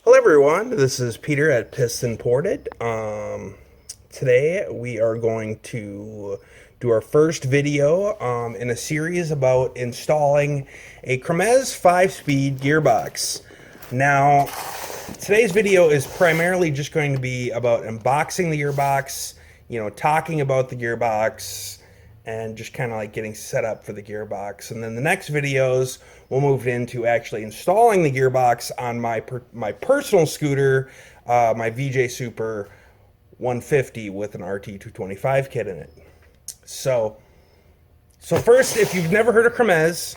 Hello everyone, this is Peter at Piston Ported. Today we are going to do our first video in a series about installing a Crimaz 5-speed gearbox. Now, today's video is primarily just going to be about unboxing the gearbox, talking about the gearbox, and just kind of like getting set up for the gearbox. And then the next videos we'll move into actually installing the gearbox on my personal scooter, my Vijai Super 150 with an RT225 kit in it. So first, if you've never heard of Crimaz,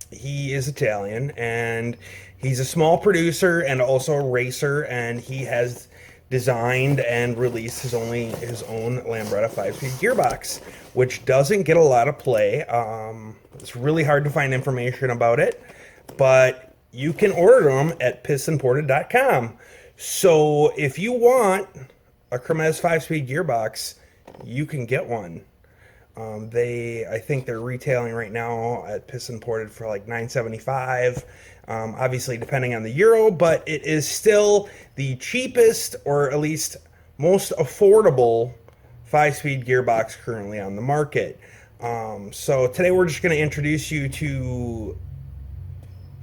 he is Italian and he's a small producer and also a racer, and he has designed and released his own Lambretta 5-speed gearbox, which doesn't get a lot of play. It's really hard to find information about it, but you can order them at pistonported.com. So if you want a Crimaz 5-speed gearbox, you can get one. I think they're retailing right now at Piston Ported for like $9.75. Obviously depending on the euro, but it is still the cheapest, or at least most affordable 5-speed gearbox currently on the market. So today we're just going to introduce you to,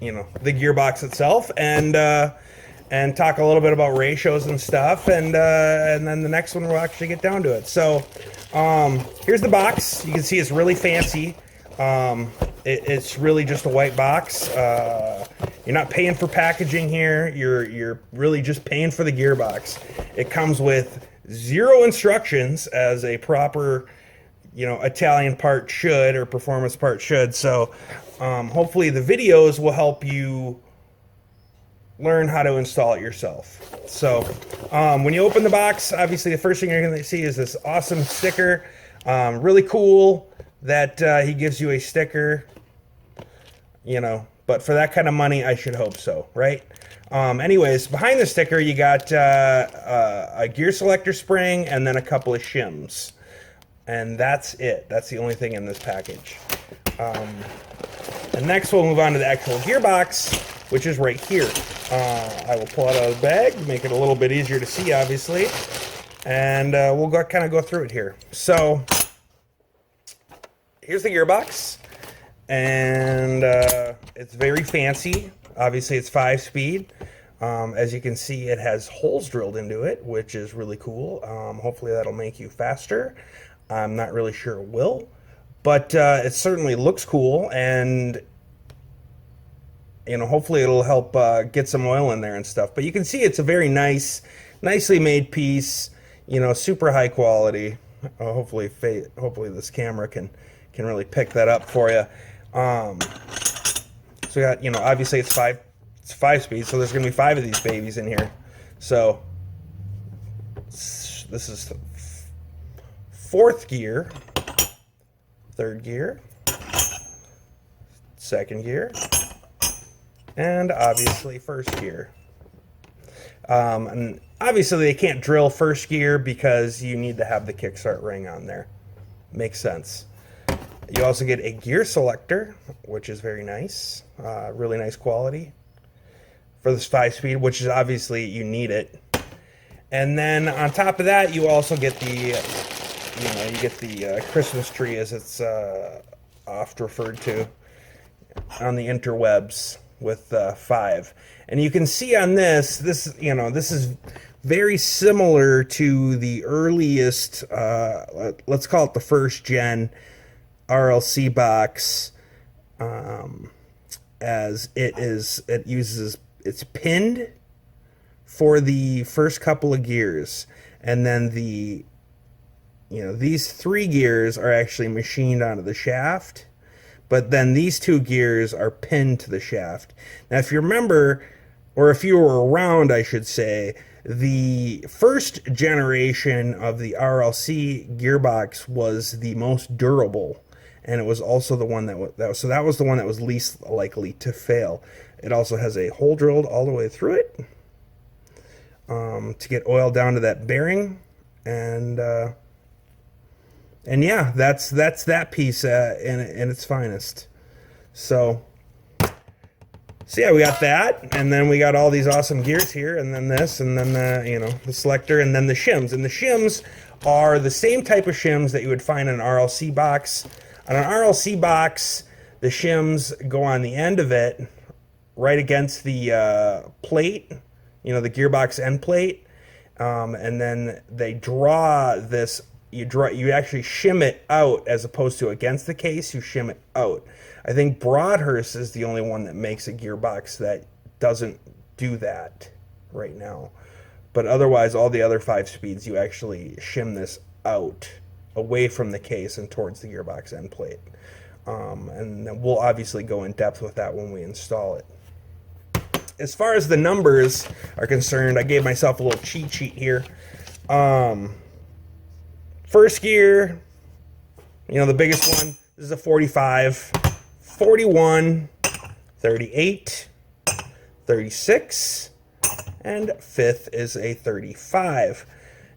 the gearbox itself, and talk a little bit about ratios and stuff, and then the next one we'll actually get down to it. So here's the box. You can see it's really fancy. It's really just a white box. You're not paying for packaging here. You're really just paying for the gearbox. It comes with 0 instructions, as a proper, Italian part should, or performance part should. So hopefully the videos will help you learn how to install it yourself. So when you open the box, obviously the first thing you're going to see is this awesome sticker. Really cool that he gives you a sticker, but for that kind of money, I should hope so, right? Anyways, behind the sticker, you got a gear selector spring and then a couple of shims. And that's it. That's the only thing in this package. And next we'll move on to the actual gearbox, which is right here. I will pull it out of the bag to make it a little bit easier to see, obviously. And we'll kind of go through it here. So here's the gearbox. And it's very fancy. Obviously it's 5-speed. As you can see, it has holes drilled into it, which is really cool. Hopefully that'll make you faster. I'm not really sure it will, but it certainly looks cool, and hopefully it'll help get some oil in there and stuff. But you can see it's a very nicely made piece, super high quality. Hopefully this camera can really pick that up for you. So we got, obviously it's 5-speed, so there's gonna be 5 of these babies in here. So this is 4th gear, 3rd gear, 2nd gear, and obviously 1st gear. And obviously they can't drill 1st gear because you need to have the kickstart ring on there. Makes sense. You also get a gear selector, which is very nice, really nice quality for this 5-speed, which is obviously you need it. And then on top of that, you also get the Christmas tree, as it's oft referred to on the interwebs, with 5. And you can see on this is very similar to the earliest, let's call it the 1st gen RLC box, as it's pinned for the first couple of gears, and then these 3 gears are actually machined onto the shaft, but then these 2 gears are pinned to the shaft. Now, if you remember, or if you were around, I should say, the 1st generation of the RLC gearbox was the most durable, and it was also the one that was the one that was least likely to fail. It also has a hole drilled all the way through it to get oil down to that bearing, and yeah, that's that piece in its finest. So So yeah, we got that, and then we got all these awesome gears here, and then this, and then the selector, and then the shims. And the shims are the same type of shims that you would find in an RLC box. On an RLC box, the shims go on the end of it, right against the plate, the gearbox end plate, and then they draw this. You actually shim it out as opposed to against the case. You shim it out. I think Broadhurst is the only one that makes a gearbox that doesn't do that right now. But otherwise, all the other 5-speeds, you actually shim this out away from the case and towards the gearbox end plate. And we'll obviously go in depth with that when we install it. As far as the numbers are concerned, I gave myself a little cheat sheet here. First gear, the biggest one, this is a 45, 41, 38, 36, and fifth is a 35.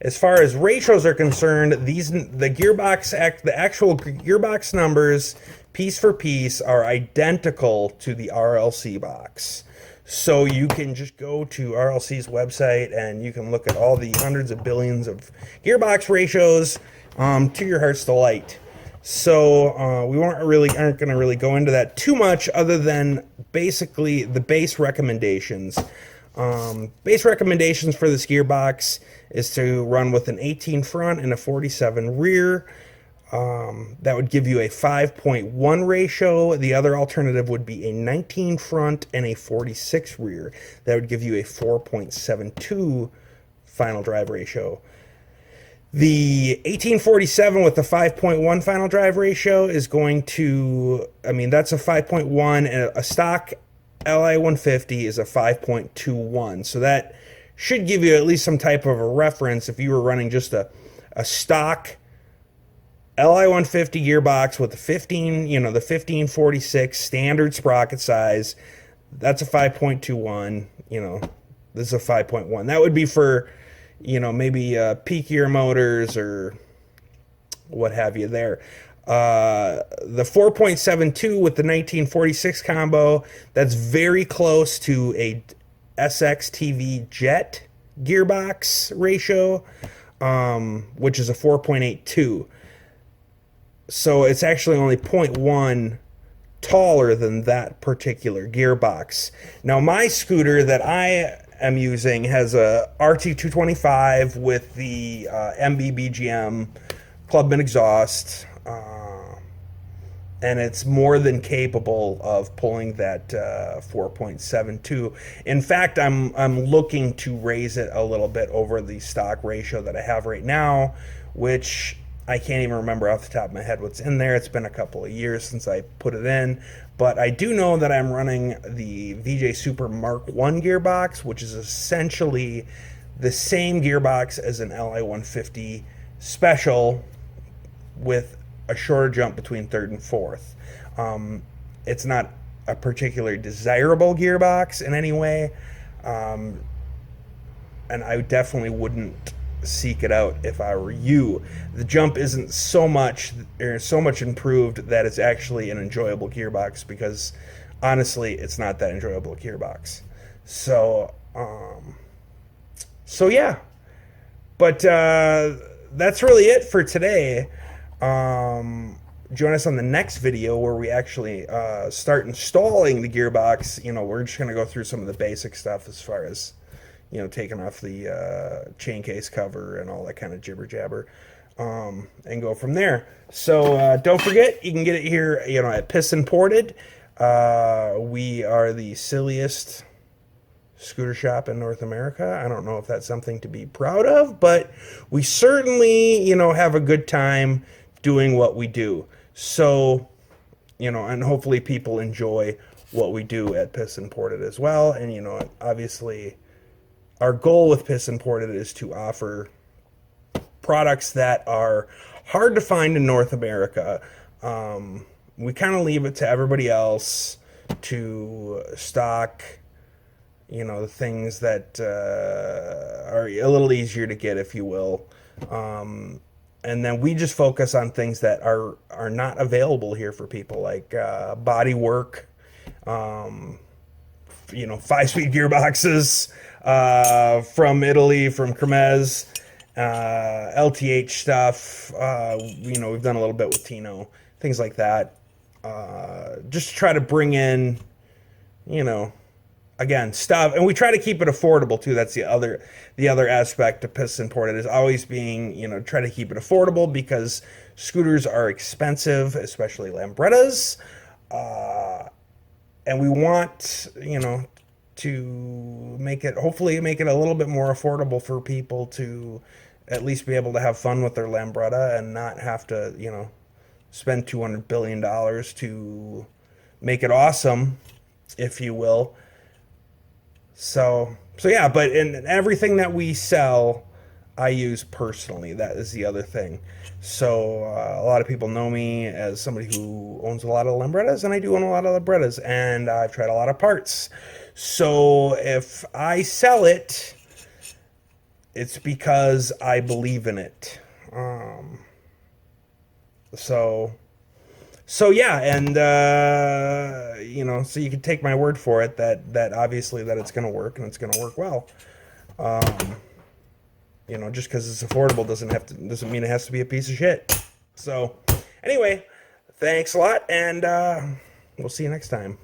As far as ratios are concerned, the actual gearbox numbers, piece for piece, are identical to the RLC box. So you can just go to RLC's website and you can look at all the hundreds of billions of gearbox ratios to your heart's delight. So we aren't going to really go into that too much, other than basically the base recommendations. Base recommendations for this gearbox is to run with an 18 front and a 47 rear. That would give you a 5.1 ratio. The other alternative would be a 19 front and a 46 rear. That would give you a 4.72 final drive ratio. The 1847 with the 5.1 final drive ratio is going to, that's a 5.1, and a stock LI 150 is a 5.21. So that should give you at least some type of a reference if you were running just a stock LI 150 gearbox with the 1546 standard sprocket size. That's a 5.21. This is a 5.1. That would be for, maybe peakier motors or what have you there. The 4.72 with the 1946 combo, that's very close to a SXTV Jet gearbox ratio, which is a 4.82. So it's actually only 0.1 taller than that particular gearbox. Now, my scooter that I am using has a RT225 with the MB-BGM Clubman exhaust, and it's more than capable of pulling that 4.72. In fact, I'm looking to raise it a little bit over the stock ratio that I have right now, which I can't even remember off the top of my head what's in there. It's been a couple of years since I put it in, but I do know that I'm running the Vijai Super Mk 1 gearbox, which is essentially the same gearbox as an LI 150 Special with a shorter jump between third and fourth. It's not a particularly desirable gearbox in any way, and I definitely wouldn't seek it out if I were you. The jump isn't so much improved that it's actually an enjoyable gearbox, because honestly it's not that enjoyable gearbox. So yeah, but that's really it for today. Join us on the next video where we actually start installing the gearbox. We're just going to go through some of the basic stuff as far as taking off the chain case cover and all that kind of jibber jabber, and go from there. So don't forget, you can get it here, at Piston Ported. We are the silliest scooter shop in North America. I don't know if that's something to be proud of, but we certainly, have a good time doing what we do. So, and hopefully people enjoy what we do at Piston Ported as well. And, obviously, our goal with Piston Ported is to offer products that are hard to find in North America. We kind of leave it to everybody else to stock, the things that are a little easier to get, if you will. And then we just focus on things that are not available here for people, like body work, you know, 5-speed gearboxes from Italy, from Crimaz, LTH stuff. You know, we've done a little bit with Tino, things like that. Just to try to bring in, you know, again, stuff, and we try to keep it affordable too. That's the other aspect of Piston Ported, is always being, you know, try to keep it affordable, because scooters are expensive, especially Lambrettas, and we want, you know, to make it, hopefully make it a little bit more affordable for people to at least be able to have fun with their Lambretta and not have to, you know, spend $200 billion to make it awesome, if you will. So yeah, but in everything that we sell, I use personally. That is the other thing. So a lot of people know me as somebody who owns a lot of Lambrettas, and I do own a lot of Lambrettas, and I've tried a lot of parts. So if I sell it, it's because I believe in it. So yeah, and you know, so you can take my word for it that obviously that it's going to work, and it's going to work well. You know, just because it's affordable doesn't mean it has to be a piece of shit. So anyway, thanks a lot, and we'll see you next time.